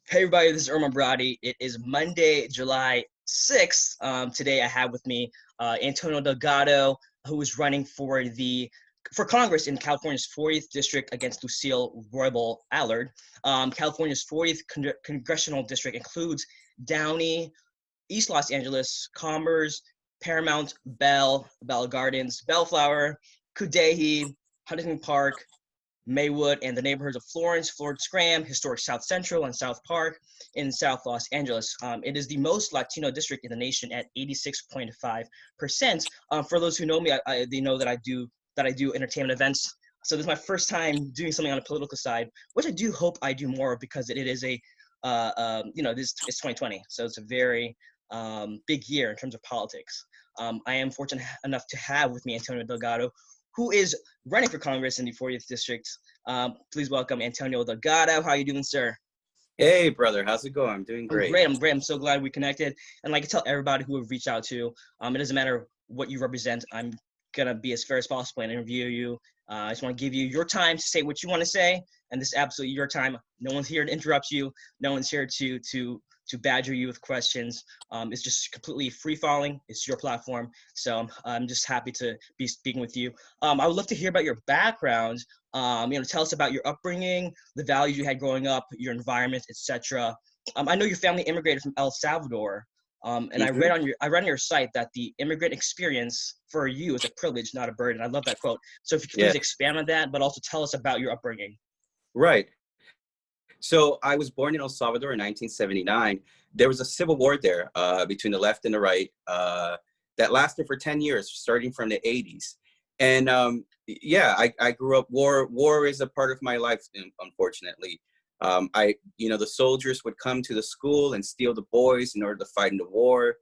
Hey everybody, this is Erman Baradi. It is Monday, July 6th. Today I have with me Antonio Delgado, who is running for Congress in California's 40th district against Lucille Roybal-Allard. California's 40th congressional district includes Downey, East Los Angeles, Commerce, Paramount, Bell Gardens, Bellflower, Cudahy, Huntington Park, Maywood, and the neighborhoods of Florence-Graham, historic South Central, and South Park in South Los Angeles. It is the most Latino district in the nation at 86.5%. For those who know me, they know that I do entertainment events. So this is my first time doing something on a political side, which I do hope I do more because it is this it's 2020, so it's a very big year in terms of politics. I am fortunate enough to have with me Antonio Delgado, who is running for Congress in the 40th district. Please welcome Antonio Delgado. How are you doing, sir? Hey, brother, how's it going? I'm doing I'm great. great. I'm great. I'm so glad we connected. And like I tell everybody who we've reached out to, it doesn't matter what you represent. I'm gonna be as fair as possible and interview you. I just want to give you your time to say what you want to say, and this is absolutely your time. No one's here to interrupt you. No one's here to badger you with questions. It's just completely free falling. It's your platform, so I'm just happy to be speaking with you. I would love to hear about your background. Tell us about your upbringing, the values you had growing up, your environment, etc. I know your family immigrated from El Salvador, and hmm I read on your site that the immigrant experience for you is a privilege, not a burden. I love that quote. So if you could Yeah, please expand on that, but also tell us about your upbringing. right. So I was born in El Salvador in 1979. There was a civil war there between the left and the right that lasted for 10 years, starting from the 80s. And yeah, I grew up. War is a part of my life, unfortunately. The soldiers would come to the school and steal the boys in order to fight in the war.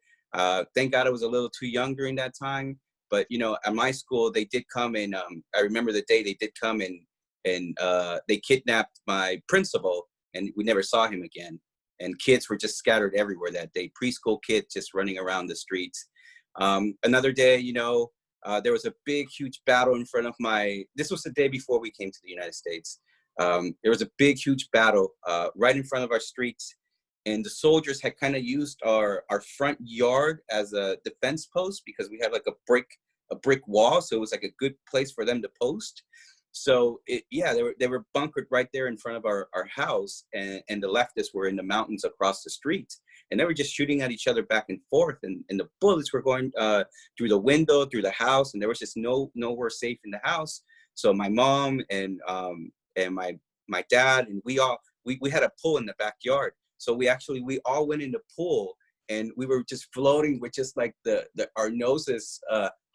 Thank God I was a little too young during that time. But at my school, they did come and I remember the day they did come and they kidnapped my principal, and we never saw him again. And kids were just scattered everywhere that day. Preschool kids just running around the streets. Another day, there was a big, huge battle in front of my. This was the day before we came to the United States. There was a big, huge battle right in front of our streets, and the soldiers had kind of used our front yard as a defense post because we had like a brick wall, so it was like a good place for them to post. So they were bunkered right there in front of our house, and the leftists were in the mountains across the street, and they were just shooting at each other back and forth, and the bullets were going through the window, through the house, and there was just nowhere safe in the house. So my mom and my dad and we had a pool in the backyard, so we all went in the pool, and we were just floating with just like the our noses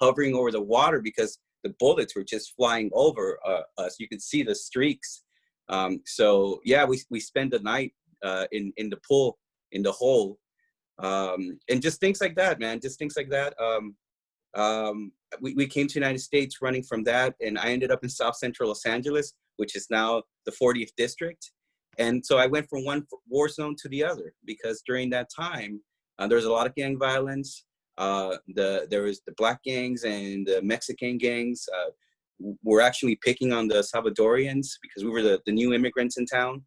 hovering over the water because the bullets were just flying over us. You could see the streaks. So yeah, we spent the night in the pool, in the hole, and just things like that, man. Just things like that. We came to the United States running from that, and I ended up in South Central Los Angeles, which is now the 40th district. And so I went from one war zone to the other because during that time, there was a lot of gang violence. There was the black gangs and the Mexican gangs were actually picking on the Salvadorians because we were the new immigrants in town.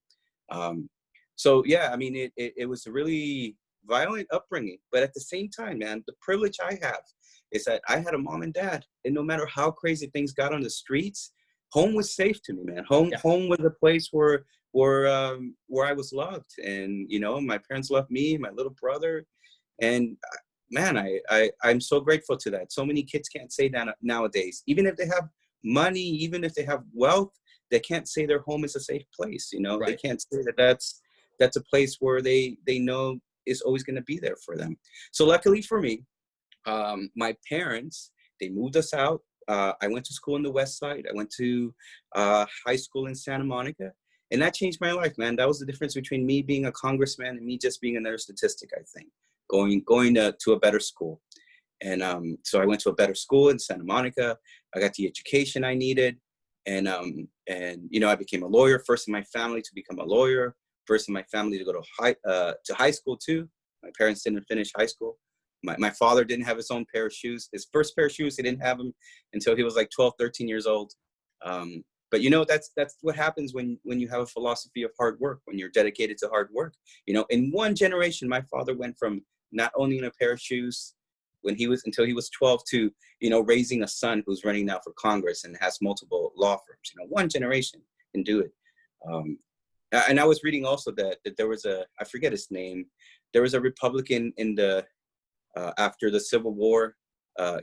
So yeah, I mean, it was a really violent upbringing, but at the same time, man, the privilege I have is that I had a mom and dad, and no matter how crazy things got on the streets, home was safe to me, man. Home, Yeah. home was a place where I was loved, and my parents loved me, my little brother, and man, I'm so grateful to that. So many kids can't say that nowadays. Even if they have money, even if they have wealth, they can't say their home is a safe place. They Right. can't say that that's a place where they know is always going to be there for them. So luckily for me, my parents, they moved us out. I went to school in the West Side. I went to high school in Santa Monica. And that changed my life, man. That was the difference between me being a congressman and me just being another statistic, I think. Going to a better school. And so I went to a better school in Santa Monica. I got the education I needed. And I became a lawyer, first in my family to become a lawyer, first in my family to go to high school too. My parents didn't finish high school. My father didn't have his own pair of shoes. His first pair of shoes, he didn't have them until he was like 12, 13 years old. But you know, that's what happens when you have a philosophy of hard work, when you're dedicated to hard work. You know, in one generation, my father went from not owning a pair of shoes until he was 12 to, you know, raising a son who's running now for Congress and has multiple law firms. You know, one generation can do it. And I was reading also that there was I forget his name, there was a Republican in the after the Civil War.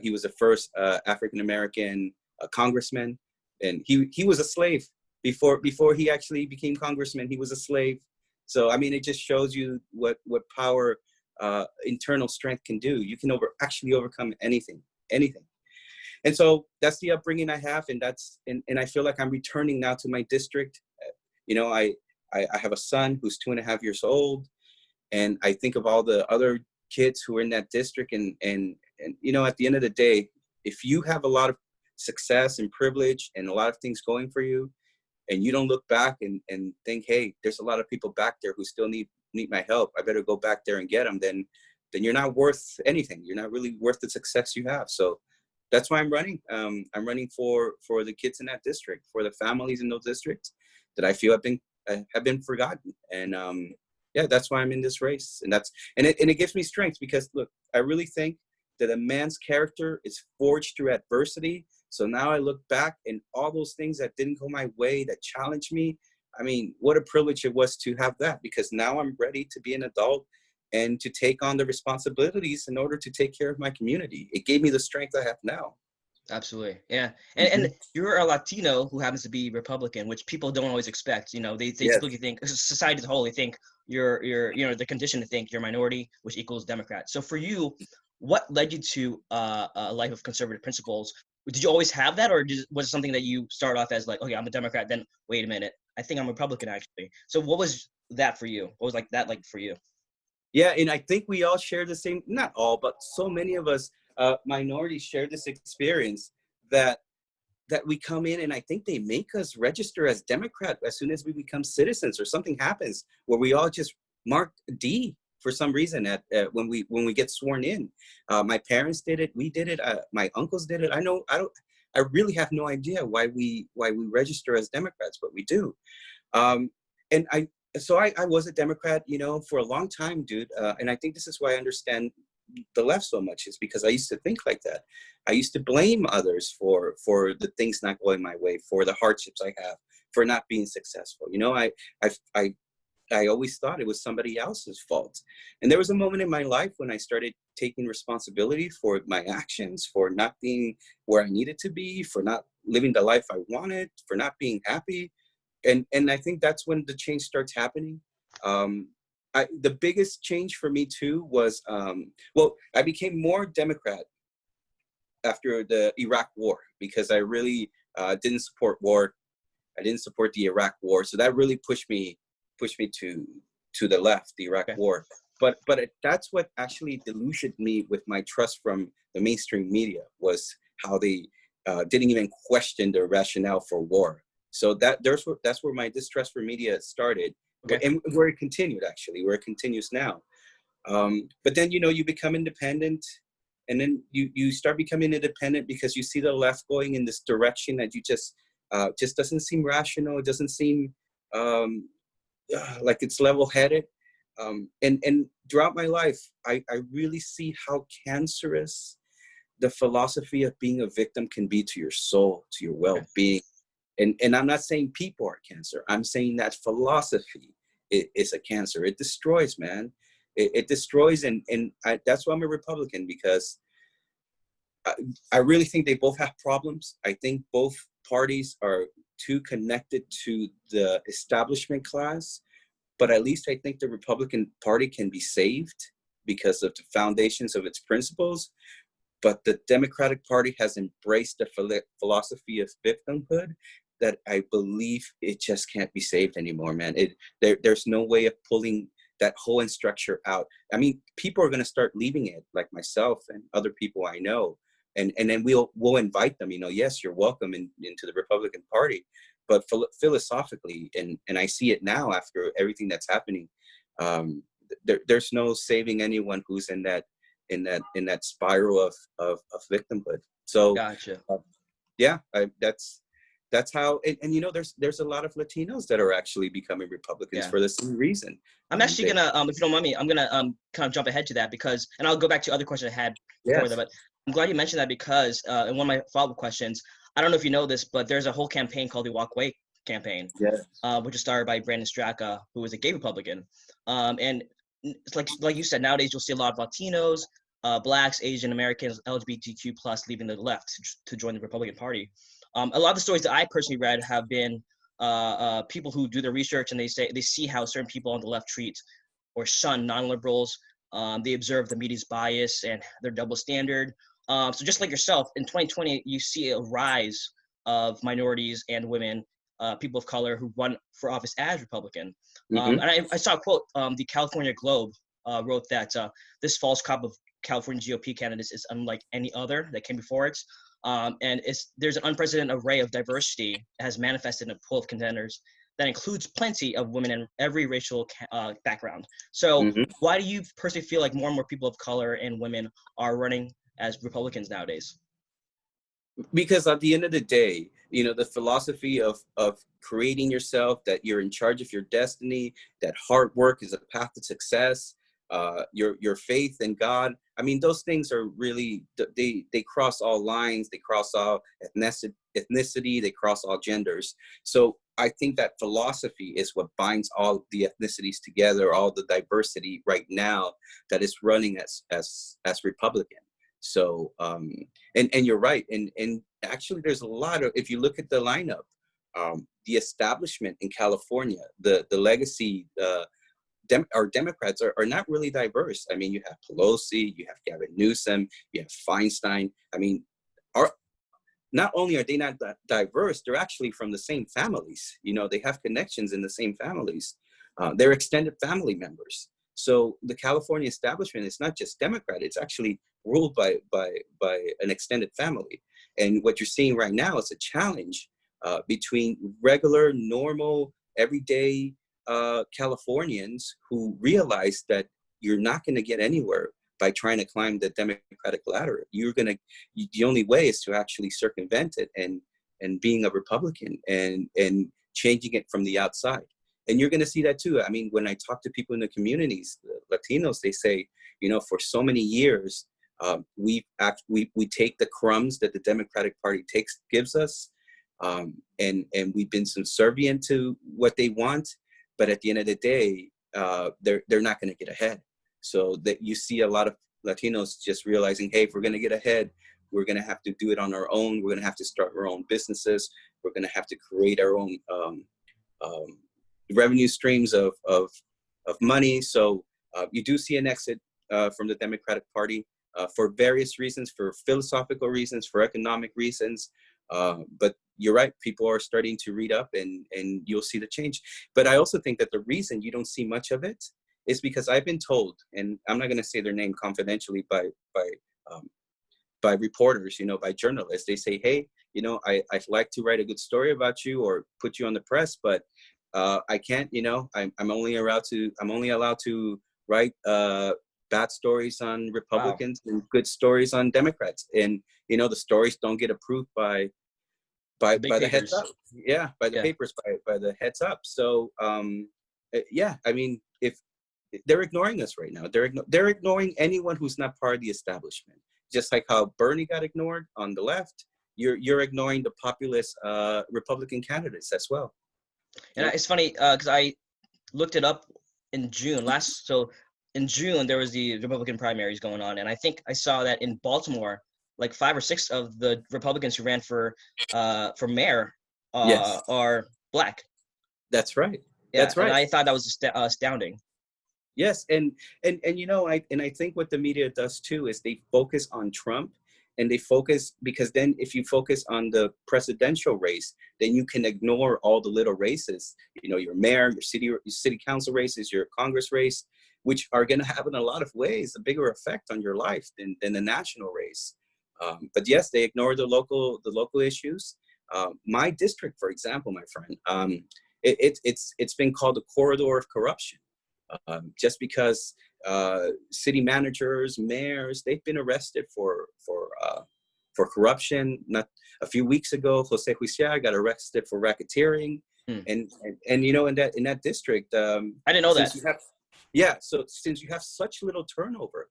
He was the first African-American congressman, and he was a slave before he actually became congressman. He was a slave. So I mean, it just shows you what power internal strength can do. You can actually overcome anything. And so that's the upbringing I have, and I feel like I'm returning now to my district. You know, I have a son who's 2.5 years old, and I think of all the other kids who are in that district, and you know, at the end of the day, if you have a lot of success and privilege and a lot of things going for you, and you don't look back and think, hey, there's a lot of people back there who still need my help, I better go back there and get them, then you're not worth anything. You're not really worth the success you have. So that's why I'm running. I'm running for the kids in that district, for the families in those districts that I feel have been forgotten. And yeah, that's why I'm in this race. And it gives me strength, because look, I really think that a man's character is forged through adversity. So now I look back, and all those things that didn't go my way, that challenged me, I mean, what a privilege it was to have that, because now I'm ready to be an adult and to take on the responsibilities in order to take care of my community. It gave me the strength I have now. Absolutely. Yeah. And you're a Latino who happens to be Republican, which people don't always expect. You know, they Yes. typically think, society as a whole, they think you're, you know, they're conditioned to think you're a minority, which equals Democrat. So for you, what led you to a life of conservative principles? Did you always have that, or was it something that you started off as like, okay, I'm a Democrat, then wait a minute, I think I'm a Republican actually. So what was that for you? What was that like for you? Yeah, and I think we all share the same, not all, but so many of us minorities share this experience that we come in, and I think they make us register as Democrat as soon as we become citizens, or something happens where we all just mark D for some reason when we get sworn in. My parents did it. We did it. My uncles did it. I really have no idea why we register as Democrats, but we do. And so I was a Democrat, you know, for a long time, dude. And I think this is why I understand the left so much, is because I used to think like that. I used to blame others for the things not going my way, for the hardships I have, for not being successful. You know, I always thought it was somebody else's fault. And there was a moment in my life when I started taking responsibility for my actions, for not being where I needed to be, for not living the life I wanted, for not being happy. And I think that's when the change starts happening. The biggest change for me too was, I became more Democrat after the Iraq War, because I really didn't support war. I didn't support the Iraq War. So that really pushed me to the left, the Iraq War. But that's what actually deluded me with my trust from the mainstream media, was how they didn't even question the rationale for war. So that's where my distrust for media started, and where it continued, actually, where it continues now. But then, you know, you become independent, and then you start becoming independent because you see the left going in this direction that you just doesn't seem rational. It doesn't seem like it's level-headed. And throughout my life, I really see how cancerous the philosophy of being a victim can be to your soul, to your well-being. And I'm not saying people are cancer. I'm saying that philosophy is a cancer. It destroys, man. It destroys. And that's why I'm a Republican, because I really think they both have problems. I think both parties are too connected to the establishment class. But at least I think the Republican Party can be saved because of the foundations of its principles. But the Democratic Party has embraced the philosophy of victimhood that I believe it just can't be saved anymore, man. There's no way of pulling that whole structure out. I mean, people are going to start leaving it, like myself and other people I know. And then we'll invite them, you know, yes, you're welcome into the Republican Party. But philosophically, and I see it now after everything that's happening, there's no saving anyone who's in that spiral of victimhood. So Gotcha. yeah, That's how, and you know, there's a lot of Latinos that are actually becoming Republicans for the same reason. I'm actually gonna, if you don't mind me, I'm gonna kind of jump ahead to that because, and I'll go back to other questions I had before that. But I'm glad you mentioned that because in one of my follow-up questions, I don't know if you know this, but there's a whole campaign called the Walk Away campaign, which is started by Brandon Straka, who is a gay Republican. And it's like you said, nowadays you'll see a lot of Latinos, Blacks, Asian Americans, LGBTQ plus leaving the left to join the Republican Party. A lot of the stories that I personally read have been people who do their research and they see how certain people on the left treat or shun non-liberals. They observe the media's bias and their double standard. So just like yourself, in 2020, you see a rise of minorities and women, people of color who run for office as Republican. And I saw a quote, the California Globe wrote that this false crop of California GOP candidates is unlike any other that came before it. And there's an unprecedented array of diversity that has manifested in a pool of contenders that includes plenty of women in every racial background. So why do you personally feel like more and more people of color and women are running as Republicans nowadays? Because at the end of the day, you know, the philosophy of creating yourself, that you're in charge of your destiny, that hard work is a path to success, your faith in God. I mean, those things are really, they cross all lines, they cross all ethnicity, they cross all genders. So I think that philosophy is what binds all the ethnicities together, all the diversity right now that is running as Republican. So, and you're right. And actually there's a lot of, if you look at the lineup, the establishment in California, the legacy, our Democrats are not really diverse. I mean, you have Pelosi, you have Gavin Newsom, you have Feinstein. I mean, not only are they not diverse, they're actually from the same families. You know, they have connections in the same families. They're extended family members. So the California establishment is not just Democrat, it's actually ruled by an extended family. And what you're seeing right now is a challenge between regular, normal, everyday Californians who realize that you're not going to get anywhere by trying to climb the Democratic ladder. The only way is to actually circumvent it and being a Republican and changing it from the outside. And you're going to see that too. I mean, when I talk to people in the communities, the Latinos, they say, you know, for so many years, we take the crumbs that the Democratic Party gives us, and we've been subservient to what they want. But at the end of the day, they're not going to get ahead. So that you see a lot of Latinos just realizing, hey, if we're going to get ahead, we're going to have to do it on our own. We're going to have to start our own businesses. We're going to have to create our own revenue streams of money. So you do see an exit from the Democratic Party for various reasons, for philosophical reasons, for economic reasons. But you're right, people are starting to read up and you'll see the change. But I also think that the reason you don't see much of it is because I've been told, and I'm not going to say their name confidentially by reporters, you know, by journalists. They say, hey, you know, I'd like to write a good story about you or put you on the press, but I can't, you know, I'm only allowed to write bad stories on Republicans and good stories on Democrats. And, you know, the stories don't get approved by the heads up. Yeah, by the papers, by the heads up. So, yeah, I mean, if they're ignoring us right now, they're ignoring anyone who's not part of the establishment. Just like how Bernie got ignored on the left, you're ignoring the populist Republican candidates as well. And it's funny because I looked it up in June in June there was the Republican primaries going on, and I think I saw that in Baltimore, like 5 or 6 of the Republicans who ran for mayor are Black. That's right. Yeah, that's right. And I thought that was astounding. Yes, and you know, I think what the media does too is they focus on Trump, and they focus because then if you focus on the presidential race, then you can ignore all the little races. You know, your mayor, your city council races, your Congress race, which are going to have in a lot of ways a bigger effect on your life than the national race. But yes, they ignore the local issues. My district, for example, my friend, it's been called the corridor of corruption. Just because city managers, mayors, they've been arrested for for corruption. Not a few weeks ago, Jose Juicia got arrested for racketeering. Hmm. And you know, in that district, I didn't know that. So since you have such little turnover,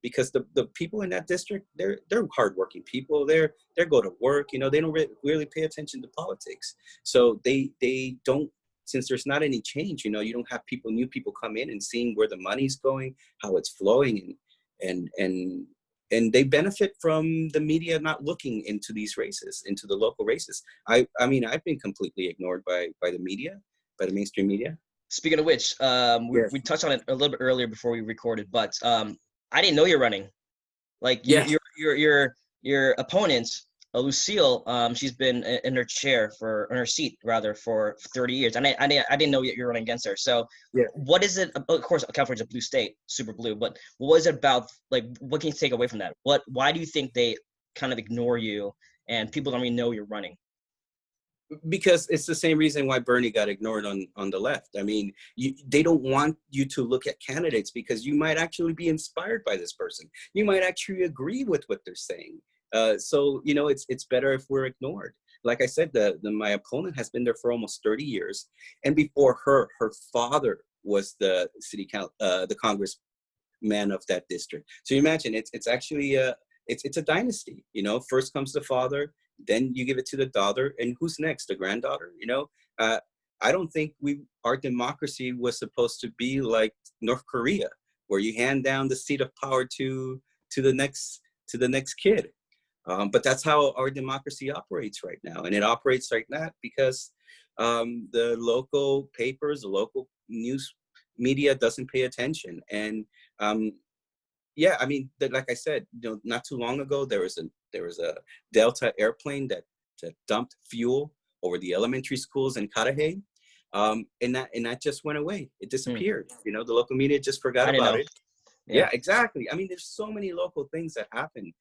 because the people in that district, they're hardworking people. They go to work. You know, they don't really pay attention to politics. So they don't. Since there's not any change, you know, you don't have new people come in and seeing where the money's going, how it's flowing, and they benefit from the media not looking into these races, into the local races. I mean, I've been completely ignored by the media, by the mainstream media. Speaking of which, we touched on it a little bit earlier before we recorded, but I didn't know you're running. Like your opponent, Lucille, she's been in her seat for 30 years, and I didn't know you're running against her. So what is it? Of course, California's a blue state, super blue, but what is it about? Like, what can you take away from that? Why do you think they kind of ignore you and people don't even know you're running? Because it's the same reason why Bernie got ignored on the left. I mean, they don't want you to look at candidates because you might actually be inspired by this person. You might actually agree with what they're saying. So, you know, it's better if we're ignored. Like I said, my opponent has been there for almost 30 years. And before her father was the the congressman of that district. So you imagine it's actually it's a dynasty, you know. First comes the father, then you give it to the daughter, and who's next? The granddaughter, you know. I don't think our democracy was supposed to be like North Korea, where you hand down the seat of power to the next kid. But that's how our democracy operates right now, and it operates like that because the local papers, the local news media doesn't pay attention. And yeah, I mean, like I said, you know, not too long ago there was a Delta airplane that dumped fuel over the elementary schools in Cudahy, and that just went away. It disappeared. You know, the local media just forgot about it. Yeah, exactly. I mean, there's so many local things that happen.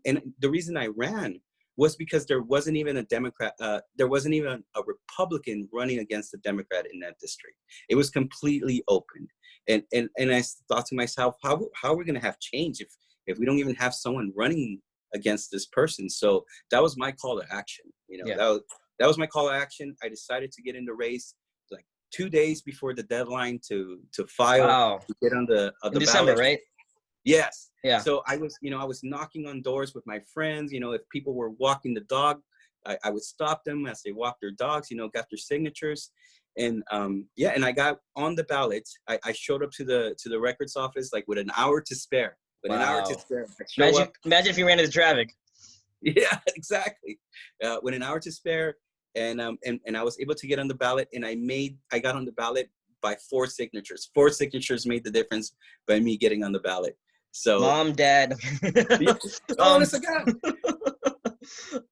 And the reason I ran was because there wasn't even a Democrat, there wasn't even a Republican running against a Democrat in that district. It was completely open. And I thought to myself, how are we going to have change if we don't even have someone running against this person? So that was my call to action. You know, that was my call to action. I decided to get in the race like 2 days before the deadline to file, to get on the December, ballot. right? Yes. Yeah. So I was knocking on doors with my friends. You know, if people were walking the dog, I would stop them as they walked their dogs, you know, got their signatures. And and I got on the ballot. I showed up to the records office like with an hour to spare. With an hour to spare. Imagine if you ran into traffic. Yeah, exactly. With an hour to spare, and I was able to get on the ballot, and I got on the ballot by 4 signatures. 4 signatures made the difference by me getting on the ballot. So Mom, Dad. Honest to God.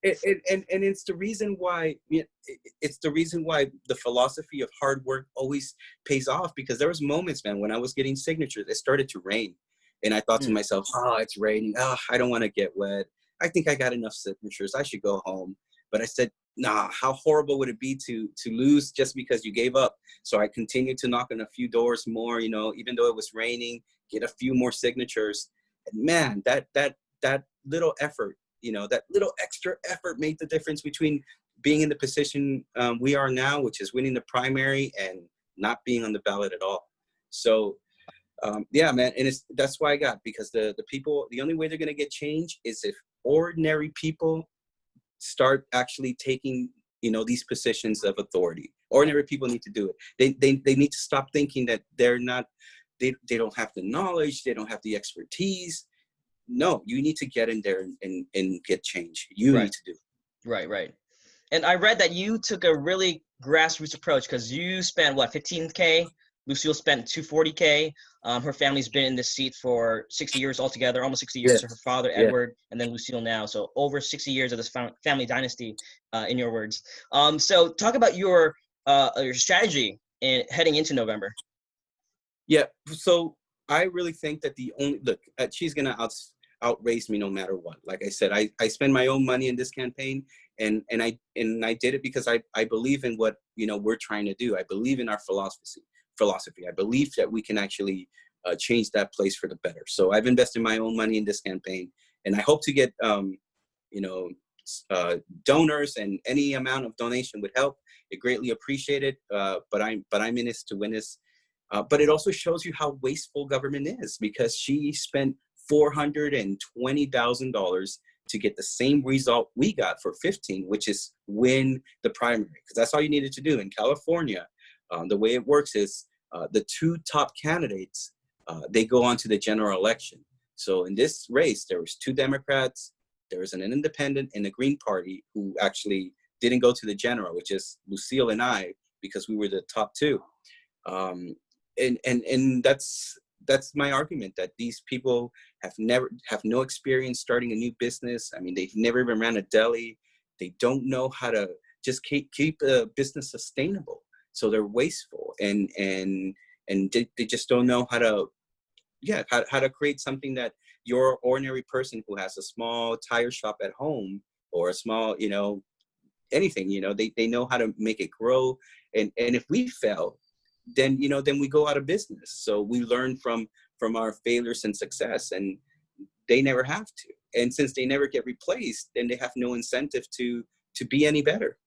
And it's the reason why the philosophy of hard work always pays off, because there was moments, man, when I was getting signatures, it started to rain, and I thought to myself, it's raining. I don't want to get wet. I think I got enough signatures. I should go home. But I said, nah, how horrible would it be to lose just because you gave up? So I continued to knock on a few doors more, you know, even though it was raining, get a few more signatures. And man, that little effort, you know, that little extra effort made the difference between being in the position we are now, which is winning the primary, and not being on the ballot at all. So yeah, man, and that's why I got, because the people, the only way they're going to get change is if ordinary people start actually taking, you know, these positions of authority. Ordinary people need to do it. They need to stop thinking that they don't have the knowledge, they don't have the expertise. No, you need to get in there and get change. You need to do it. Right. And I read that you took a really grassroots approach, because you spent what, $15K? Lucille spent $240K. Her family's been in this seat for 60 years altogether, almost 60 years. So her father, Edward, and then Lucille now. So over 60 years of this family dynasty, in your words. So talk about your strategy in heading into November. Yeah. So I really think that she's going to outrace me no matter what. Like I said, I spend my own money in this campaign, and I did it because I believe in what, you know, we're trying to do. I believe in our philosophy. I believe that we can actually change that place for the better. So I've invested my own money in this campaign, And I hope to get, you know, donors, and any amount of donation would help. It greatly appreciated. But I'm in this to win this. But it also shows you how wasteful government is, because she spent $420,000 to get the same result we got for 15, which is win the primary, because that's all you needed to do in California. The way it works is the two top candidates, they go on to the general election. So in this race, there was 2 Democrats, there was an independent and a Green Party who actually didn't go to the general, which is Lucille and I, because we were the top 2. And that's my argument, that these people have no experience starting a new business. I mean, they've never even ran a deli. They don't know how to just keep a business sustainable. So they're wasteful, and they just don't know how to, how to create something that your ordinary person who has a small tire shop at home, or a small, you know, anything, you know, they know how to make it grow. And if we fail, then, you know, then we go out of business. So we learn from our failures and success, and they never have to. And since they never get replaced, then they have no incentive to be any better.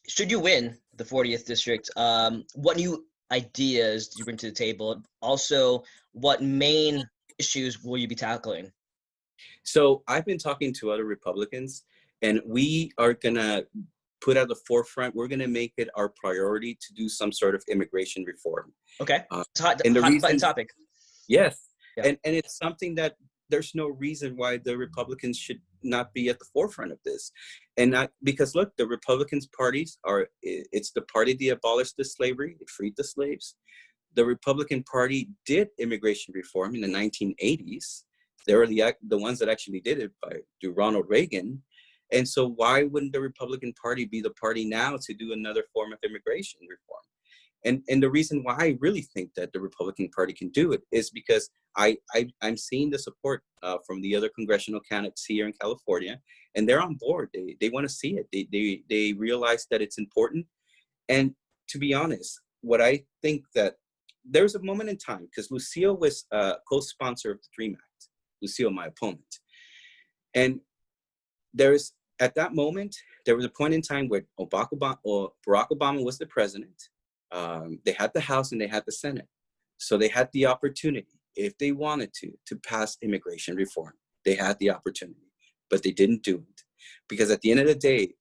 Should you win the 40th district, what new ideas do you bring to the table? Also, what main issues will you be tackling? So I've been talking to other Republicans, and we are gonna put at the forefront, we're gonna make it our priority to do some sort of immigration reform. Okay, it's hot button topic. Yes, yeah. And it's something that there's no reason why the Republicans should not be at the forefront of this. And not because, look, the Republicans parties it's the party that abolished the slavery, it freed the slaves. The Republican Party did immigration reform in the 1980s. They were the ones that actually did it through Ronald Reagan. And so why wouldn't the Republican Party be the party now to do another form of immigration reform? And the reason why I really think that the Republican Party can do it is because I'm seeing the support from the other congressional candidates here in California, and they're on board. They want to see it. They realize that it's important. And to be honest, what I think that there's a moment in time, because Lucille was a co-sponsor of the DREAM Act, Lucille, my opponent. And at that moment, there was a point in time where Barack Obama was the president. They had the House and they had the Senate. So they had the opportunity, if they wanted to pass immigration reform. They had the opportunity, but they didn't do it. Because at the end of the day,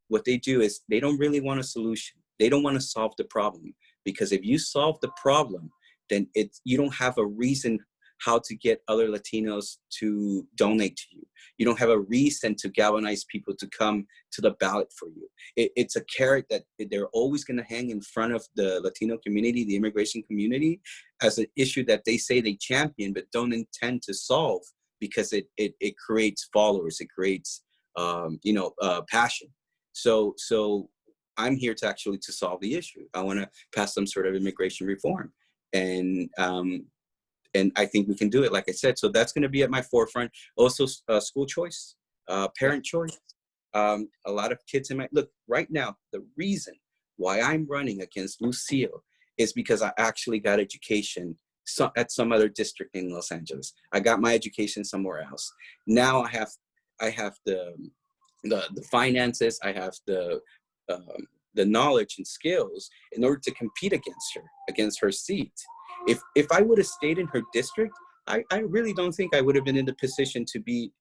what they do is they don't really want a solution. They don't want to solve the problem. Because if you solve the problem, then you don't have a reason how to get other Latinos to donate to you. You don't have a reason to galvanize people to come to the ballot for you. It's a carrot that they're always going to hang in front of the Latino community, the immigration community, as an issue that they say they champion but don't intend to solve, because it creates followers, it creates passion. So I'm here to actually to solve the issue. I want to pass some sort of immigration reform, and I think we can do it, like I said. So that's going to be at my forefront. Also, school choice, parent choice. A lot of kids look, right now, the reason why I'm running against Lucille is because I actually got education at some other district in Los Angeles. I got my education somewhere else. Now I have the finances, I have the knowledge and skills in order to compete against her seat. If I would have stayed in her district, I really don't think I would have been in the position to be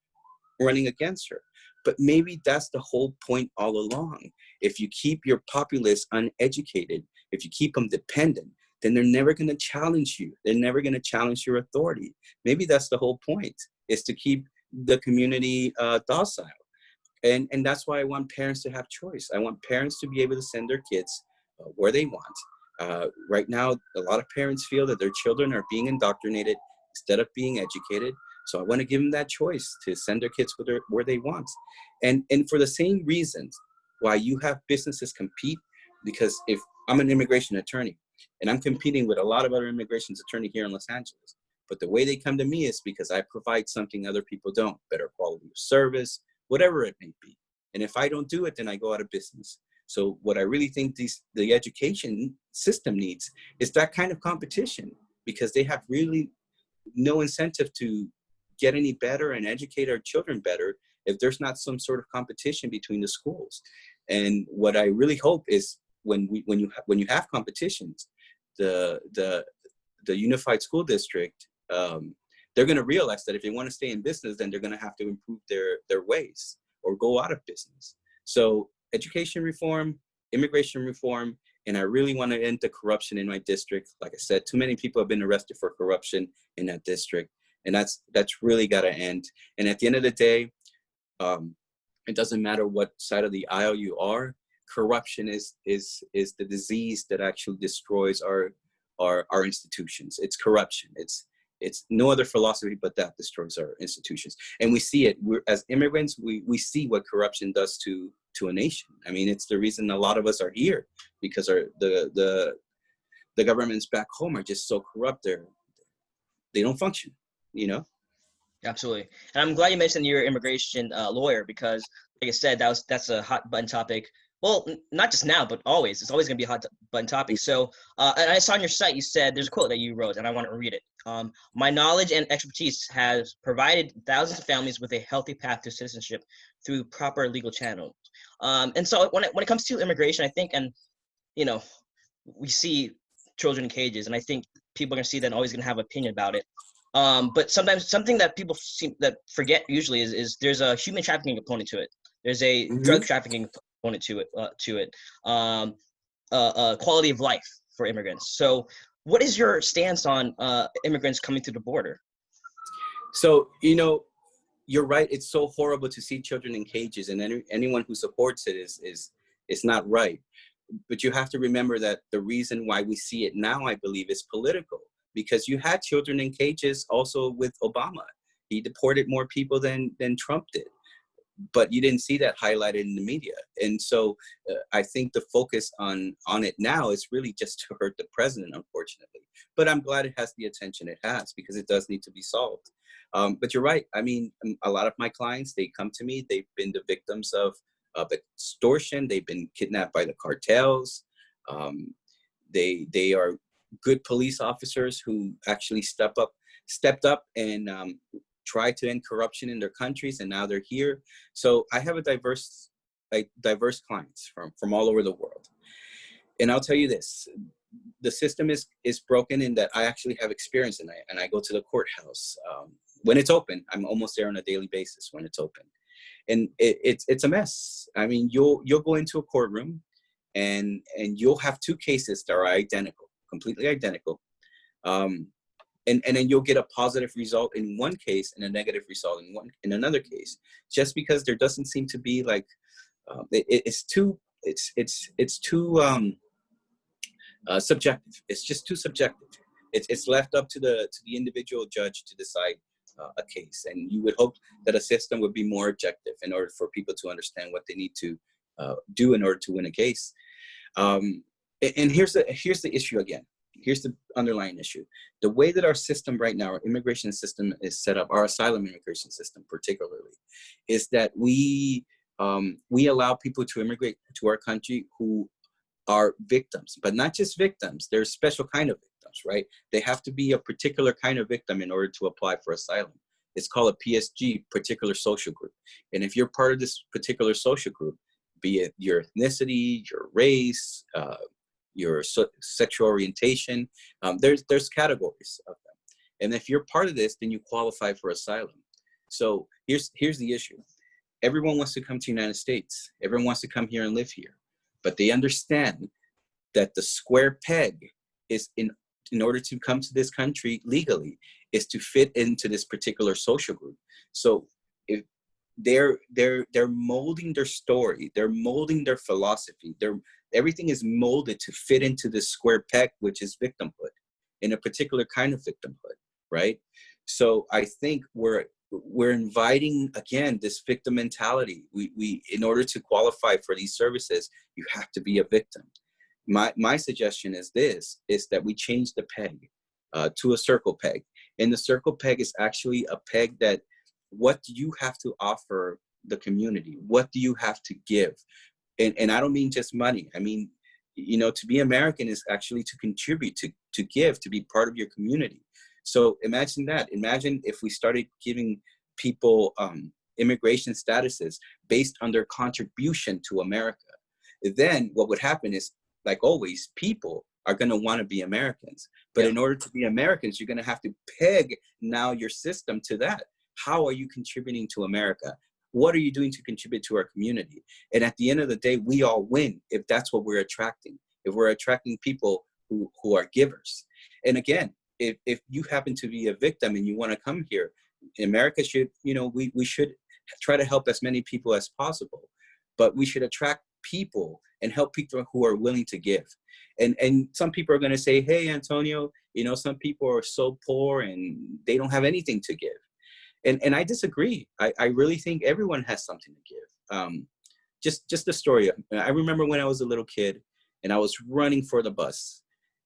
running against her. But maybe that's the whole point all along. If you keep your populace uneducated, if you keep them dependent, then they're never going to challenge you. They're never going to challenge your authority. Maybe that's the whole point, is to keep the community docile. And that's why I want parents to have choice. I want parents to be able to send their kids where they want. Right now, a lot of parents feel that their children are being indoctrinated instead of being educated. So I want to give them that choice to send their kids where they want. And for the same reasons why you have businesses compete, because if I'm an immigration attorney and I'm competing with a lot of other immigration attorneys here in Los Angeles, but the way they come to me is because I provide something other people don't, better quality of service, whatever it may be. And if I don't do it, then I go out of business. So what I really think the education system needs is that kind of competition, because they have really no incentive to get any better and educate our children better if there's not some sort of competition between the schools. And what I really hope is when you have competitions, the unified school district, they're going to realize that if they want to stay in business, then they're going to have to improve their ways or go out of business. So education reform, immigration reform, and I really want to end the corruption in my district. Like I said, too many people have been arrested for corruption in that district, and that's really got to end. And at the end of the day, it doesn't matter what side of the aisle you are. Corruption is the disease that actually destroys our institutions. It's corruption. It's no other philosophy but that destroys our institutions. And we see it. As immigrants, we see what corruption does to a nation. I mean, it's the reason a lot of us are here, because the governments back home are just so corrupt. They don't function, you know? Absolutely. And I'm glad you mentioned your immigration lawyer, because like I said, that's a hot button topic. Well, not just now, but always. It's always going to be a hot button topic. So, and I saw on your site, you said, there's a quote that you wrote, and I want to read it. My knowledge and expertise has provided thousands of families with a healthy path to citizenship through proper legal channels. And so when it comes to immigration, I think, and, you know, we see children in cages, and I think people are going to see that and always going to have an opinion about it. But sometimes something that people forget usually is there's a human trafficking component to it. There's a drug trafficking component to it. Quality of life for immigrants. So what is your stance on immigrants coming through the border? So, you know, you're right. It's so horrible to see children in cages, and anyone who supports it is not right. But you have to remember that the reason why we see it now, I believe, is political. Because you had children in cages also with Obama. He deported more people than Trump did. But you didn't see that highlighted in the media. And so I think the focus on it now is really just to hurt the president, unfortunately. But I'm glad it has the attention it has, because it does need to be solved. But you're right. I mean, a lot of my clients, they come to me, they've been the victims of extortion. They've been kidnapped by the cartels. They are good police officers who actually stepped up and tried to end corruption in their countries, and now they're here. So I have diverse clients from all over the world. And I'll tell you this, the system is broken in that I actually have experience in it, and I go to the courthouse. When it's open, I'm almost there on a daily basis when it's open. And it's a mess. I mean, you'll go into a courtroom and you'll have two cases that are identical, completely identical. And then you'll get a positive result in one case and a negative result in another case, just because there doesn't seem to be like it's too subjective. It's just too subjective. It's left up to the individual judge to decide a case, and you would hope that a system would be more objective in order for people to understand what they need to do in order to win a case. And here's the issue again. Here's the underlying issue. The way that our system right now, our immigration system is set up, our asylum immigration system particularly, is that we allow people to immigrate to our country who are victims, but not just victims. There's special kind of victims, right? They have to be a particular kind of victim in order to apply for asylum. It's called a PSG, particular social group. And if you're part of this particular social group, be it your ethnicity, your race, your sexual orientation, there's categories of them. And if you're part of this, then you qualify for asylum. So here's the issue. Everyone wants to come to the United States. Everyone wants to come here and live here. But they understand that the square peg is in order to come to this country legally, is to fit into this particular social group. So if they're molding their story, they're molding their philosophy, everything is molded to fit into this square peg, which is victimhood, in a particular kind of victimhood, right? So I think we're inviting, again, this victim mentality. We in order to qualify for these services, you have to be a victim. My suggestion is that we change the peg to a circle peg. And the circle peg is actually a peg that, what do you have to offer the community? What do you have to give? And I don't mean just money. I mean, you know, to be American is actually to contribute, to give, to be part of your community. So imagine that. Imagine if we started giving people immigration statuses based on their contribution to America. Then what would happen is, like always, people are going to want to be Americans. But in order to be Americans, you're going to have to peg now your system to that. How are you contributing to America? What are you doing to contribute to our community? And at the end of the day, we all win if that's what we're attracting. If we're attracting people who are givers. And again, if you happen to be a victim and you want to come here, America should, we should try to help as many people as possible. But we should attract people and help people who are willing to give. And some people are going to say, hey, Antonio, some people are so poor and they don't have anything to give. And I disagree. I really think everyone has something to give. Just a story. I remember when I was a little kid and I was running for the bus.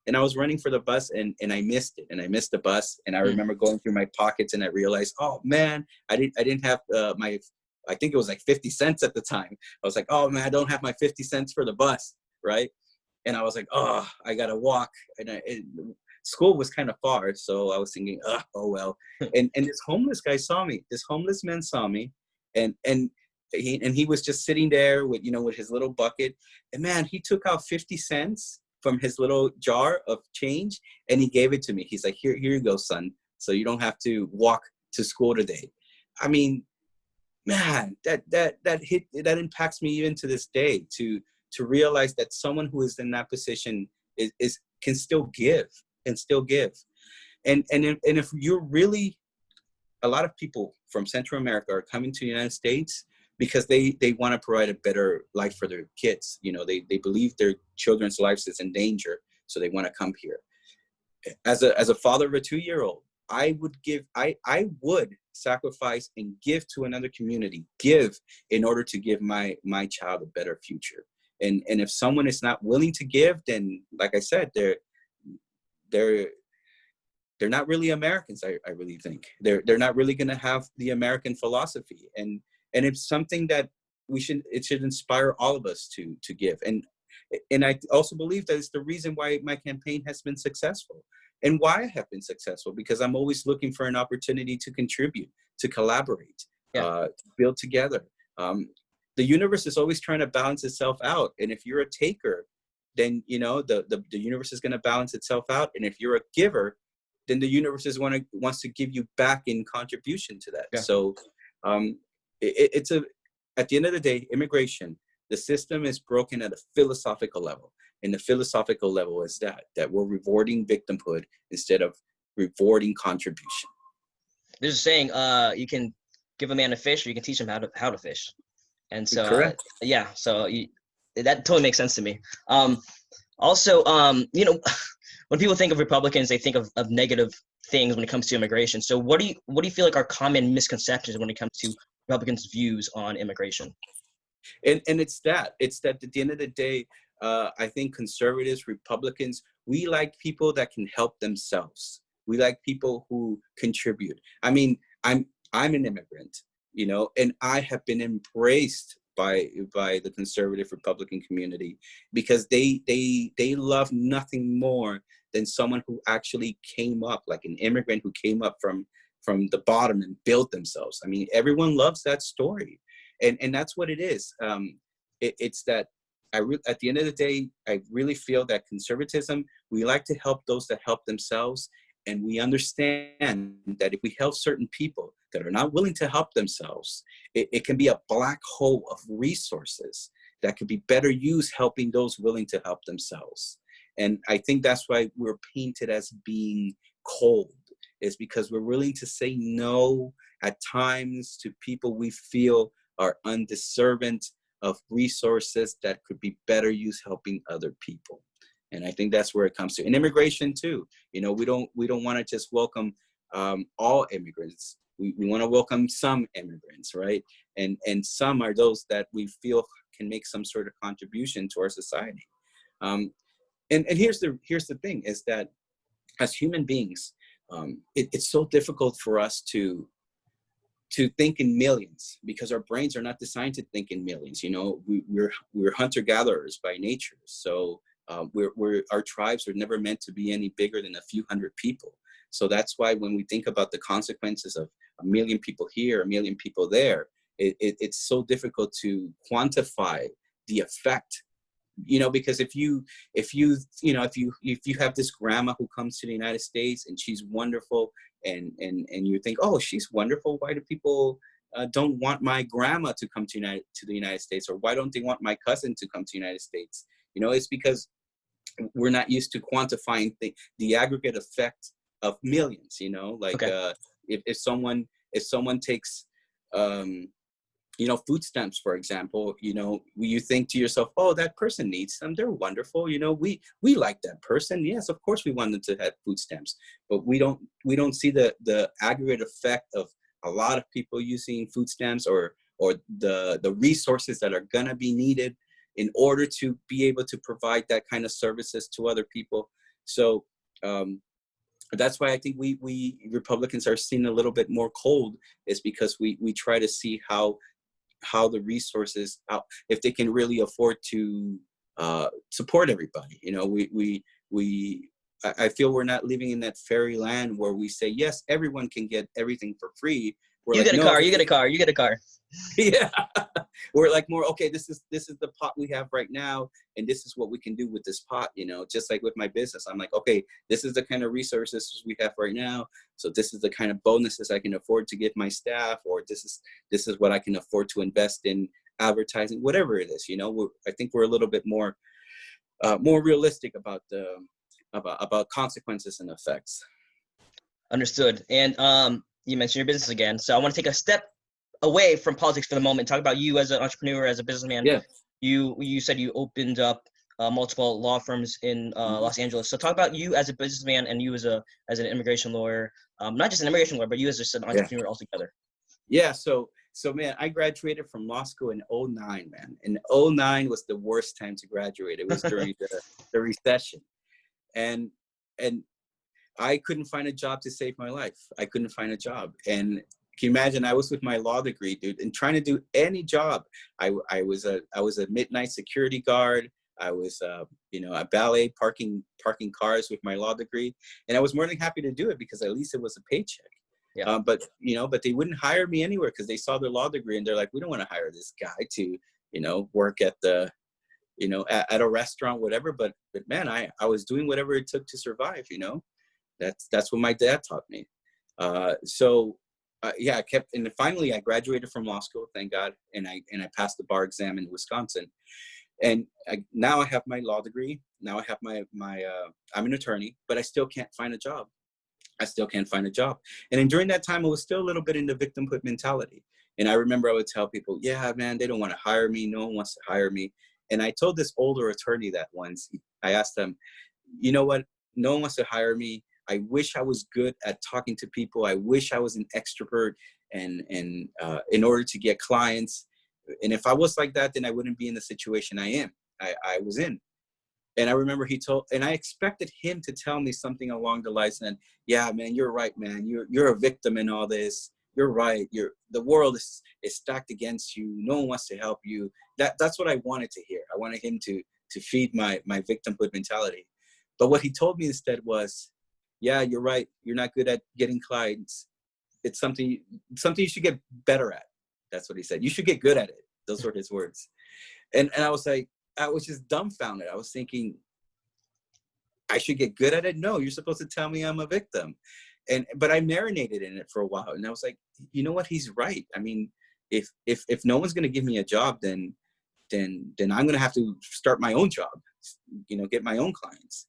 And I was running for the bus and I missed it. And I missed the bus. And I remember going through my pockets and I realized, oh man, I didn't have I think it was like 50 cents at the time. I was like, oh man, I don't have my 50 cents for the bus, right? And I was like, oh, I gotta walk. And school was kind of far, so I was thinking, oh well. And this homeless guy saw me. This homeless man saw me, and he was just sitting there with with his little bucket. And man, he took out 50 cents from his little jar of change and he gave it to me. He's like, here you go, son. So you don't have to walk to school today. I mean, man, that impacts me even to this day, to realize that someone who is in that position can still give. And if you're really, a lot of people from Central America are coming to the United States because they want to provide a better life for their kids. They believe their children's lives is in danger, so they want to come here. As a father of a 2-year-old, I would sacrifice and give to another community, give in order to give my child a better future. And if someone is not willing to give, then like I said, they're not really Americans. I really think they're not really going to have the American philosophy. And it's something that it should inspire all of us to give. And I also believe that it's the reason why my campaign has been successful. And why I have been successful, because I'm always looking for an opportunity to contribute, to collaborate, to build together. The universe is always trying to balance itself out. And if you're a taker, then, the universe is going to balance itself out. And if you're a giver, then the universe wants to give you back in contribution to that. Yeah. So at the end of the day, immigration, the system is broken at a philosophical level. And the philosophical level is that we're rewarding victimhood instead of rewarding contribution. There's a saying, you can give a man a fish or you can teach him how to fish. And so, that totally makes sense to me. Also, when people think of Republicans, they think of negative things when it comes to immigration. So what do you feel like are common misconceptions when it comes to Republicans' views on immigration? And it's that at the end of the day, I think conservatives, Republicans, we like people that can help themselves. We like people who contribute. I mean, I'm an immigrant, and I have been embraced by the conservative Republican community because they love nothing more than someone who actually came up, like an immigrant who came up from the bottom and built themselves. I mean, everyone loves that story, and that's what it is. It's that at the end of the day, I really feel that conservatism, we like to help those that help themselves. And we understand that if we help certain people that are not willing to help themselves, it can be a black hole of resources that could be better used helping those willing to help themselves. And I think that's why we're painted as being cold, is because we're willing to say no at times to people we feel are undeserving of resources that could be better used helping other people. And I think that's where it comes to. And immigration too. We don't want to just welcome all immigrants. We want to welcome some immigrants, right? And some are those that we feel can make some sort of contribution to our society. And here's the thing, is that as human beings, it's so difficult for us to think in millions, because our brains are not designed to think in millions. We're hunter-gatherers by nature. So our tribes are never meant to be any bigger than a few hundred people. So that's why when we think about the consequences of 1 million people here, 1 million people there, it's so difficult to quantify the effect. Because if you have this grandma who comes to the United States and she's wonderful, and you think, oh, she's wonderful, why do people don't want my grandma to come to the United States, or why don't they want my cousin to come to the United States? It's because we're not used to quantifying the aggregate effect of millions. Okay. If someone takes food stamps, for example, you think to yourself, oh, that person needs them. They're wonderful. We like that person. Yes, of course we want them to have food stamps, but we don't see the aggregate effect of a lot of people using food stamps, or the resources that are gonna be needed in order to be able to provide that kind of services to other people. So that's why I think we Republicans are seen a little bit more cold, is because we try to see how the resources, if they can really afford to support everybody. I feel we're not living in that fairyland where we say, yes, everyone can get everything for free. We're You like, get a no, car, you get a car, you get a car. yeah. We're like more, okay, this is the pot we have right now, and this is what we can do with this pot. Just like with my business, I'm like, okay, this is the kind of resources we have right now, so this is the kind of bonuses I can afford to give my staff, or this is what I can afford to invest in advertising, whatever it is. I think we're a little bit more realistic about about consequences and effects. Understood. And you mentioned your business again, so I want to take a step away from politics for the moment. Talk about you as an entrepreneur, as a businessman. Yeah. You said you opened up multiple law firms in Los Angeles. So talk about you as a businessman, and you as an immigration lawyer. Not just an immigration lawyer, but you as just an entrepreneur altogether. Yeah. So man, I graduated from law school in 2009, man. And 2009 was the worst time to graduate. It was during the recession. And I couldn't find a job to save my life. I couldn't find a job. And can you imagine, I was with my law degree, dude, and trying to do any job. I was a midnight security guard. I was a valet parking cars with my law degree. And I was more than happy to do it because at least it was a paycheck. Yeah. But they wouldn't hire me anywhere because they saw their law degree and they're like, we don't want to hire this guy to, work at the, at a restaurant, whatever. But man, I was doing whatever it took to survive. That's what my dad taught me. I kept, and finally I graduated from law school, thank God. And I passed the bar exam in Wisconsin. And now I have my law degree. Now I have my I'm an attorney, but I still can't find a job. And then during that time, I was still a little bit in the victimhood mentality. And I remember I would tell people, yeah, man, they don't want to hire me. No one wants to hire me. And I told this older attorney that once. I asked them, you know what? No one wants to hire me. I wish I was good at talking to people. I wish I was an extrovert and in order to get clients. And if I was like that, then I wouldn't be in the situation I was in. And I remember I expected him to tell me something along the lines of, yeah, man, you're right, man. You're a victim in all this. You're right. The world is stacked against you. No one wants to help you. That's what I wanted to hear. I wanted him to feed my victimhood mentality. But what he told me instead was, yeah, you're right. You're not good at getting clients. It's something you should get better at. That's what he said. You should get good at it. Those were his words. And I was like, I was just dumbfounded. I was thinking, I should get good at it? No, you're supposed to tell me I'm a victim. But I marinated in it for a while. And I was like, you know what? He's right. I mean, if no one's going to give me a job, then I'm going to have to start my own job, get my own clients.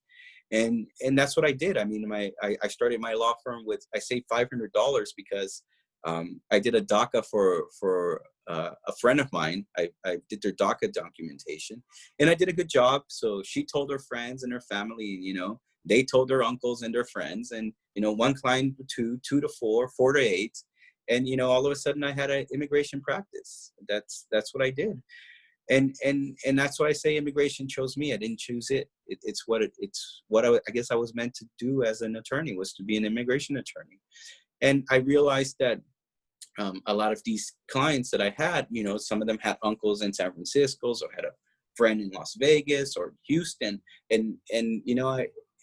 And that's what I did. I mean, I started my law firm with, I saved $500 because I did a DACA for a friend of mine. I did their DACA documentation, and I did a good job. So she told her friends and her family, they told their uncles and their friends, and one client to 2 to 4, 4 to 8, and all of a sudden I had an immigration practice. That's what I did, and that's why I say immigration chose me. I didn't choose it. It's what I guess I was meant to do as an attorney, was to be an immigration attorney. And I realized that a lot of these clients that I had, some of them had uncles in San Francisco, or had a friend in Las Vegas or Houston. And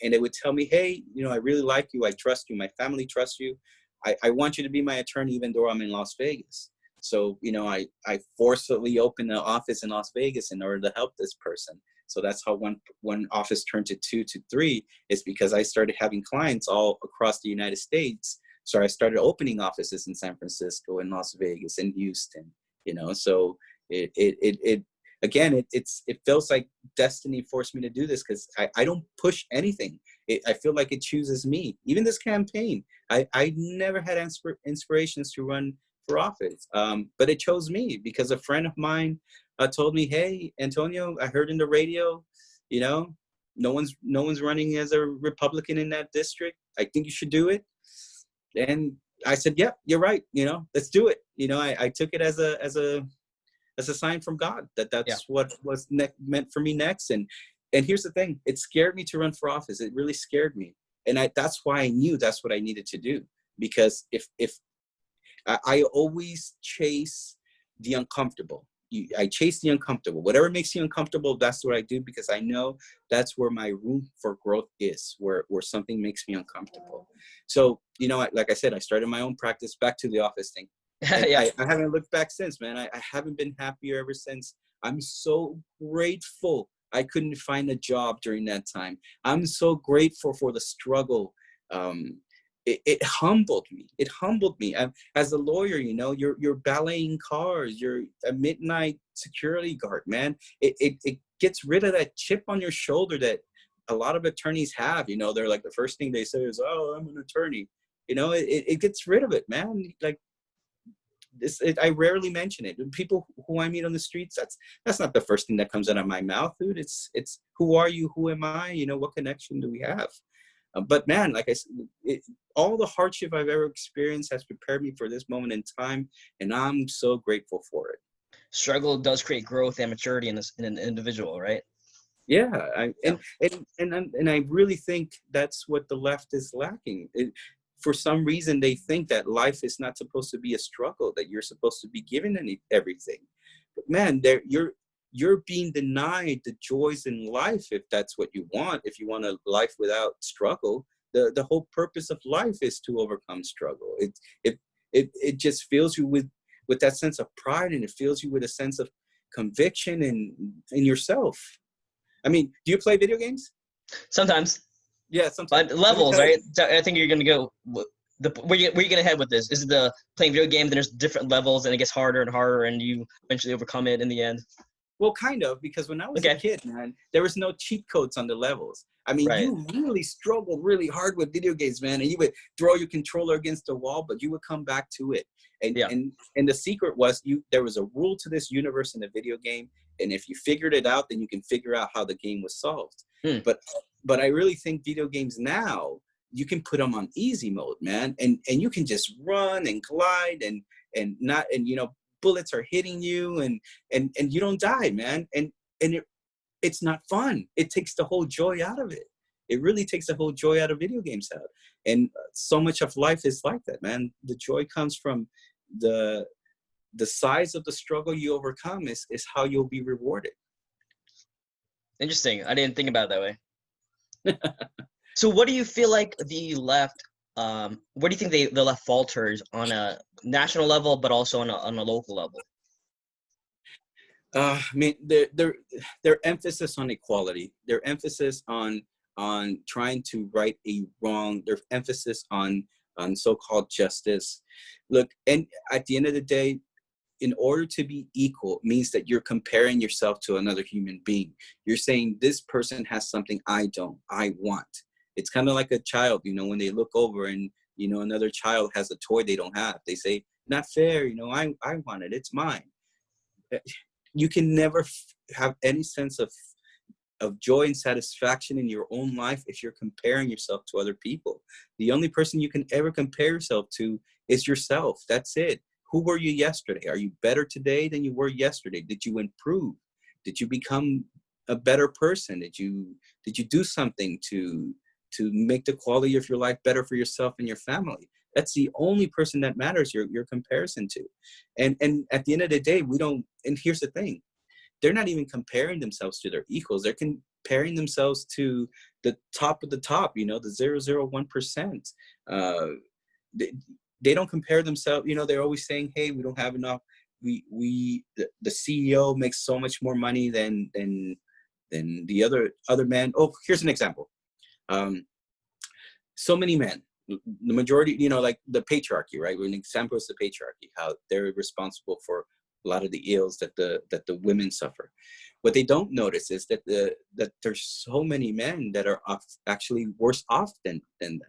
they would tell me, hey, I really like you. I trust you. My family trusts you. I want you to be my attorney, even though I'm in Las Vegas. So, I forcibly opened an office in Las Vegas in order to help this person. So that's how one office turned to 2 to 3, is because I started having clients all across the United States. So I started opening offices in San Francisco, in Las Vegas, in Houston, so it feels like destiny forced me to do this, because I don't push anything. I feel like it chooses me. Even this campaign, I never had inspirations to run for office, but it chose me because a friend of mine told me, hey, Antonio, I heard in the radio, no one's running as a Republican in that district. I think you should do it. And I said, yeah, you're right. Let's do it. I took it as a sign from God that's what was meant for me next. And here's the thing, it scared me to run for office. It really scared me. And that's why I knew that's what I needed to do, because if I always chase the uncomfortable. I chase the uncomfortable. Whatever makes you uncomfortable, that's what I do, because I know that's where my room for growth is, where something makes me uncomfortable. So, like I said, I started my own practice, back to the office thing. And I haven't looked back since, man. I haven't been happier ever since. I'm so grateful I couldn't find a job during that time. I'm so grateful for the struggle. It humbled me. It humbled me. As a lawyer, you're valeting cars. You're a midnight security guard, man. It gets rid of that chip on your shoulder that a lot of attorneys have. They're like, the first thing they say is, oh, I'm an attorney. It gets rid of it, man. Like, I rarely mention it. People who I meet on the streets, that's not the first thing that comes out of my mouth, dude. It's who are you? Who am I? What connection do we have? But man, like I said, all the hardship I've ever experienced has prepared me for this moment in time, and I'm so grateful for it. Struggle does create growth and maturity in an individual, right? Yeah, and I really think that's what the left is lacking. For some reason, they think that life is not supposed to be a struggle, that you're supposed to be given everything. But man, you're being denied the joys in life if that's what you want. If you want a life without struggle, the whole purpose of life is to overcome struggle. It just fills you with that sense of pride, and it fills you with a sense of conviction in yourself. I mean, do you play video games? Sometimes. Yeah, sometimes. But levels, right? I think you're gonna go. Where you gonna head with this? Is it the playing video game? Then there's different levels, and it gets harder and harder, and you eventually overcome it in the end. Well, kind of, because when I was a kid, man, there was no cheat codes on the levels. I mean, you really struggled really hard with video games, man, and you would throw your controller against the wall, but you would come back to it. And the secret was there was a rule to this universe in the video game, and if you figured it out, then you can figure out how the game was solved. But I really think video games now, you can put them on easy mode, man, and you can just run and glide and bullets are hitting you and you don't die, man, and it's not fun. It takes the whole joy out of it. It really takes the whole joy out of video games out. And so much of life is like that, man. The joy comes from the size of the struggle you overcome is how you'll be rewarded. Interesting. I didn't think about it that way. So what do you feel like the left, where do you think the left falters on a national level, but also on a local level? I mean, their emphasis on equality, their emphasis on trying to right a wrong, their emphasis on so-called justice. Look, and at the end of the day, in order to be equal means that you're comparing yourself to another human being. You're saying this person has something I don't, I want. It's kind of like a child, when they look over and, another child has a toy they don't have. They say, not fair, I want it, it's mine. You can never have any sense of joy and satisfaction in your own life if you're comparing yourself to other people. The only person you can ever compare yourself to is yourself. That's it. Who were you yesterday? Are you better today than you were yesterday? Did you improve? Did you become a better person? Did you do something to make the quality of your life better for yourself and your family? That's the only person that matters, your comparison to. And at the end of the day, we don't, and here's the thing, they're not even comparing themselves to their equals. They're comparing themselves to the top of the top, the 0.001%. They don't compare themselves. They're always saying, hey, we don't have enough. The CEO makes so much more money than the other men. Oh, here's an example. So many men, the majority, like the patriarchy, right? An example is the patriarchy, how they're responsible for a lot of the ills that the women suffer. What they don't notice is that there's so many men that are actually worse off than them.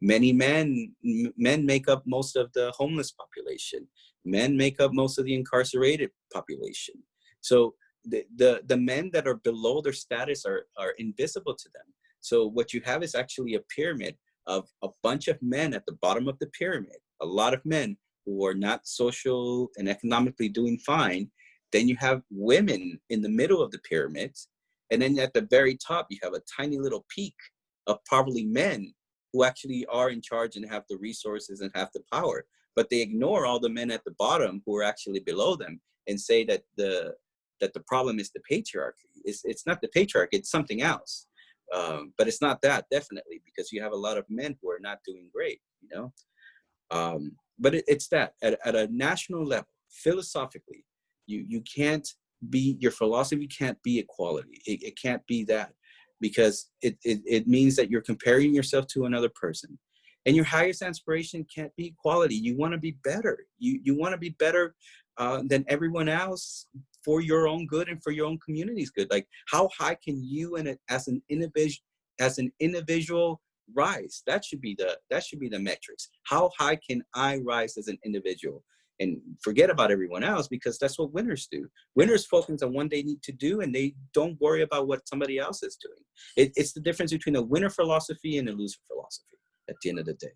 Many men make up most of the homeless population. Men make up most of the incarcerated population. So the men that are below their status are invisible to them. So what you have is actually a pyramid of a bunch of men at the bottom of the pyramid, a lot of men who are not social and economically doing fine. Then you have women in the middle of the pyramid. And then at the very top, you have a tiny little peak of probably men who actually are in charge and have the resources and have the power. But they ignore all the men at the bottom who are actually below them and say that the problem is the patriarchy. It's not the patriarchy, it's something else. But it's not that, definitely, because you have a lot of men who are not doing great, But it's that at a national level, philosophically, you can't be, your philosophy can't be equality. It can't be that, because it means that you're comparing yourself to another person. And your highest aspiration can't be equality. You want to be better. You want to be better than everyone else for your own good and for your own community's good. Like, how high can you as an individual rise? That should be the metrics. How high can I rise as an individual? And forget about everyone else, because that's what winners do. Winners focus on what they need to do, and they don't worry about what somebody else is doing. It's the difference between a winner philosophy and a loser philosophy at the end of the day.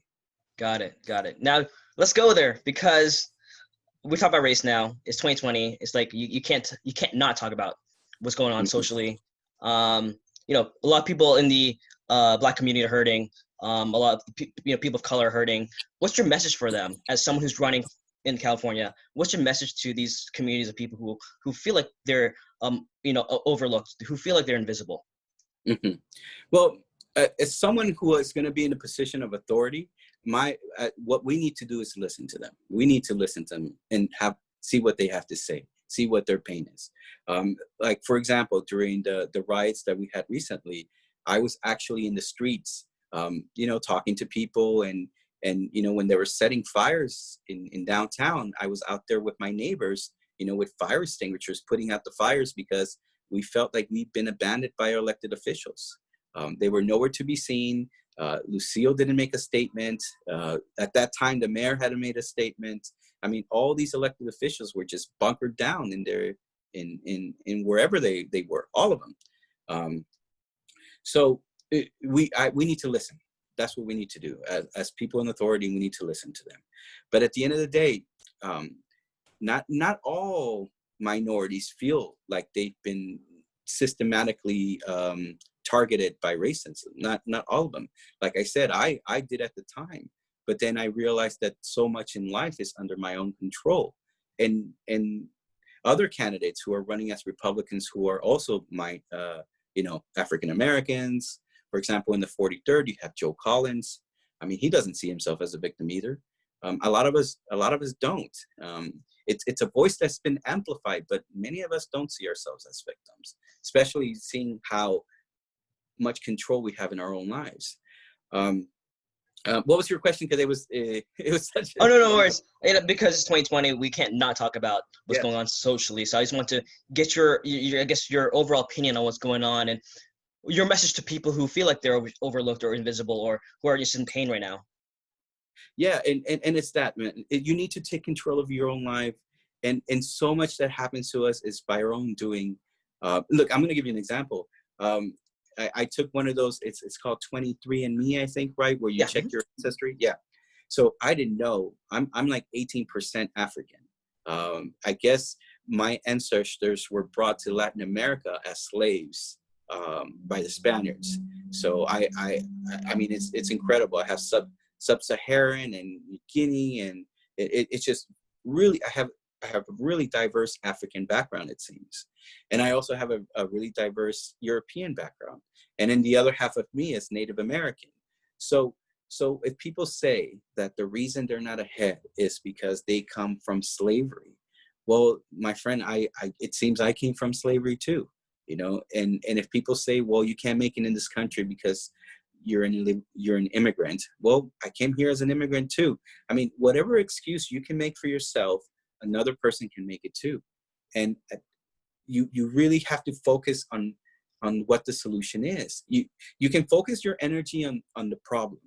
Got it. Now let's go there, because we talk about race now. It's 2020. It's like you can't not talk about what's going on socially. A lot of people in the Black community are hurting. A lot of people of color are hurting. What's your message for them as someone who's running in California? What's your message to these communities of people who feel like they're overlooked, who feel like they're invisible? Mm-hmm. Well, as someone who is going to be in a position of authority, what we need to do is listen to them. We need to listen to them and see what they have to say, see what their pain is. Like, for example, during the riots that we had recently, I was actually in the streets, talking to people, and when they were setting fires in downtown, I was out there with my neighbors, with fire extinguishers, putting out the fires, because we felt like we'd been abandoned by our elected officials. They were nowhere to be seen. Lucille didn't make a statement. At that time, the mayor hadn't made a statement. I mean, all these elected officials were just bunkered down in wherever they were, all of them. So we need to listen. That's what we need to do. As people in authority, we need to listen to them. But at the end of the day, not all minorities feel like they've been systematically targeted by racism. Not all of them. Like I said, I did at the time, but then I realized that so much in life is under my own control. And other candidates who are running as Republicans who are also African Americans. For example, in the 43rd, you have Joe Collins. I mean, he doesn't see himself as a victim either. A lot of us don't. It's a voice that's been amplified, but many of us don't see ourselves as victims, especially seeing how much control we have in our own lives. What was your question? Because it was such. No worries. Because it's 2020, we can't not talk about what's going on socially. So I just want to get your overall opinion on what's going on, and your message to people who feel like they're overlooked or invisible, or who are just in pain right now. Yeah, and it's that, man. You need to take control of your own life, and so much that happens to us is by our own doing. Look, I'm going to give you an example. I took one of those. It's called 23andMe, I think, right, where you check your ancestry. Yeah. So I didn't know. I'm like 18% African. I guess my ancestors were brought to Latin America as slaves by the Spaniards. So I mean, it's incredible. I have sub-Saharan and Guinea, and it's just really, I have have a really diverse African background, it seems. And I also have a really diverse European background. And then the other half of me is Native American. So if people say that the reason they're not ahead is because they come from slavery, well, my friend, it seems I came from slavery too, you know. And if people say, well, you can't make it in this country because you're an immigrant. Well, I came here as an immigrant too. I mean, whatever excuse you can make for yourself, another person can make it too. And you really have to focus on what the solution is. You can focus your energy on the problem.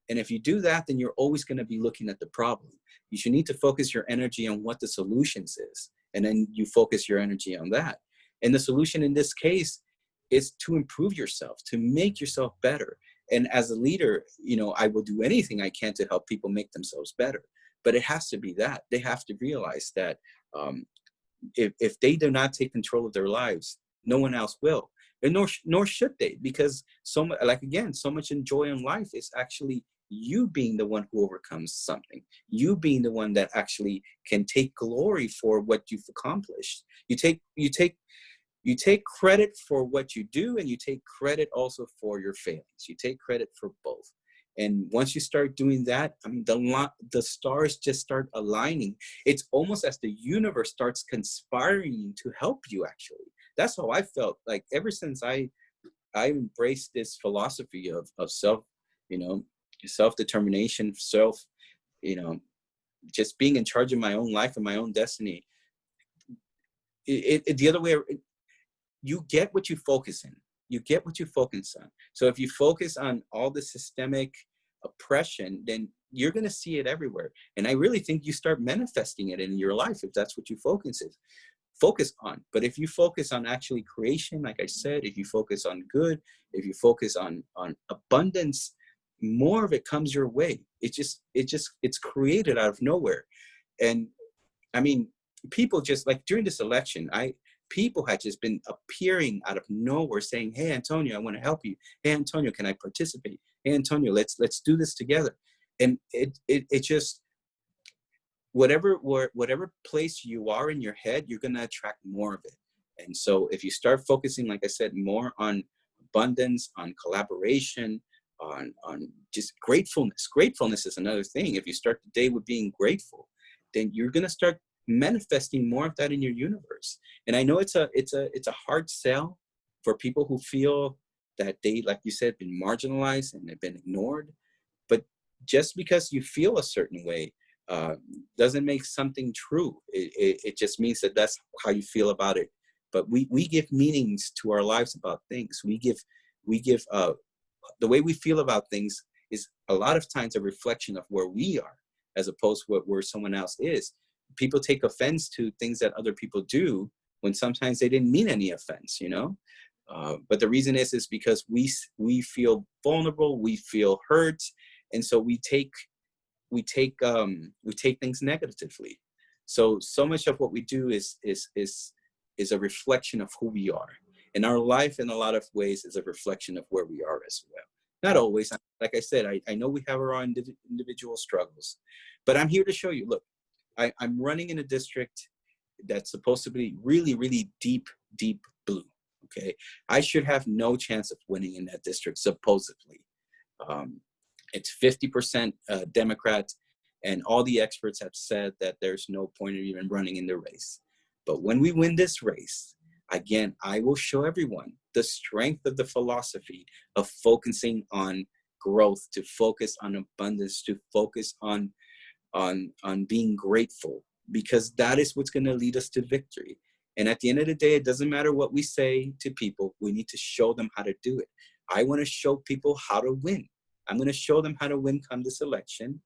And if you do that, then you're always going to be looking at the problem. You should need to focus your energy on what the solutions is. And then you focus your energy on that. And the solution in this case is to improve yourself, to make yourself better. And as a leader, you know, I will do anything I can to help people make themselves better. But it has to be that. They have to realize that if they do not take control of their lives, no one else will. And nor should they, because so much joy in life is actually you being the one who overcomes something, you being the one that actually can take glory for what you've accomplished. You take credit for what you do, and you take credit also for your failings. You take credit for both. And once you start doing that, I mean, the stars just start aligning. It's almost as the universe starts conspiring to help you, actually. That's how I felt. Like, ever since I embraced this philosophy of self, you know, self-determination, you know, just being in charge of my own life and my own destiny. The other way, you get what you focus in. You get what you focus on. So if you focus on all the systemic oppression, then you're going to see it everywhere. And I really think you start manifesting it in your life if that's what you focus on. But if you focus on actually creation, like I said, if you focus on good, if you focus on abundance, more of it comes your way. It's created out of nowhere. And I mean, people just like during this election, people had just been appearing out of nowhere saying, hey, Antonio, I want to help you. Hey, Antonio, can I participate? Hey, Antonio, let's do this together. And it just, whatever place you are in your head, you're going to attract more of it. And so if you start focusing, like I said, more on abundance, on collaboration, on just gratefulness is another thing. If you start the day with being grateful, then you're going to start manifesting more of that in your universe. And I know it's a hard sell for people who feel that they, like you said, been marginalized and they've been ignored. But just because you feel a certain way doesn't make something true. It just means that that's how you feel about it. But we give meanings to our lives about things. We give the way we feel about things is a lot of times a reflection of where we are, as opposed to where someone else is. People take offense to things that other people do when sometimes they didn't mean any offense, you know? But the reason is because we feel vulnerable, we feel hurt, and so we take things negatively. So much of what we do is a reflection of who we are. And our life, in a lot of ways, is a reflection of where we are as well. Not always. Like I said, I know we have our own individual struggles, but I'm here to show you, look, I'm running in a district that's supposed to be really, really deep, deep blue, okay? I should have no chance of winning in that district, supposedly. It's 50% Democrat, and all the experts have said that there's no point of even running in the race. But when we win this race, again, I will show everyone the strength of the philosophy of focusing on growth, to focus on abundance, to focus on being grateful, because that is what's going to lead us to victory. And at the end of the day, it doesn't matter what we say to people. We need to show them how to do it. I want to show people how to win. I'm going to show them how to win come this election.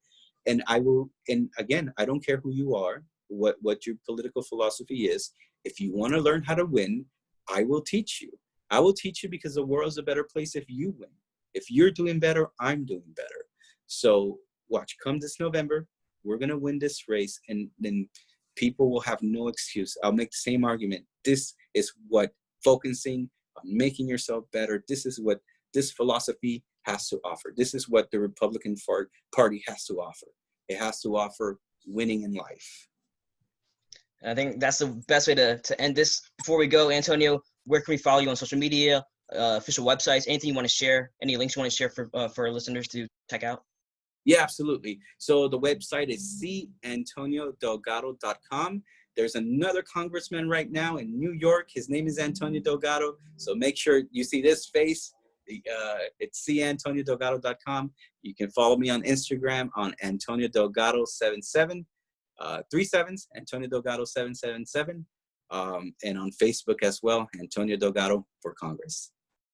And I will, and again, I don't care who you are, what your political philosophy is. If you want to learn how to win, I will teach you. I will teach you, because the world's a better place if you win. If you're doing better, I'm doing better. So watch, come this November, we're going to win this race, and then people will have no excuse. I'll make the same argument. This is what focusing on making yourself better, this is what this philosophy has to offer. This is what the Republican Party has to offer. It has to offer winning in life. I think that's the best way to end this. Before we go, Antonio, where can we follow you on social media, official websites, anything you want to share, any links you want to share for our listeners to check out? Yeah, absolutely. So the website is cantoniodelgado.com. There's another congressman right now in New York. His name is Antonio Delgado. So make sure you see this face. It's cantoniodelgado.com. You can follow me on Instagram on Antonio Delgado77, 37s, Antonio Delgado 777, and on Facebook as well, Antonio Delgado for Congress.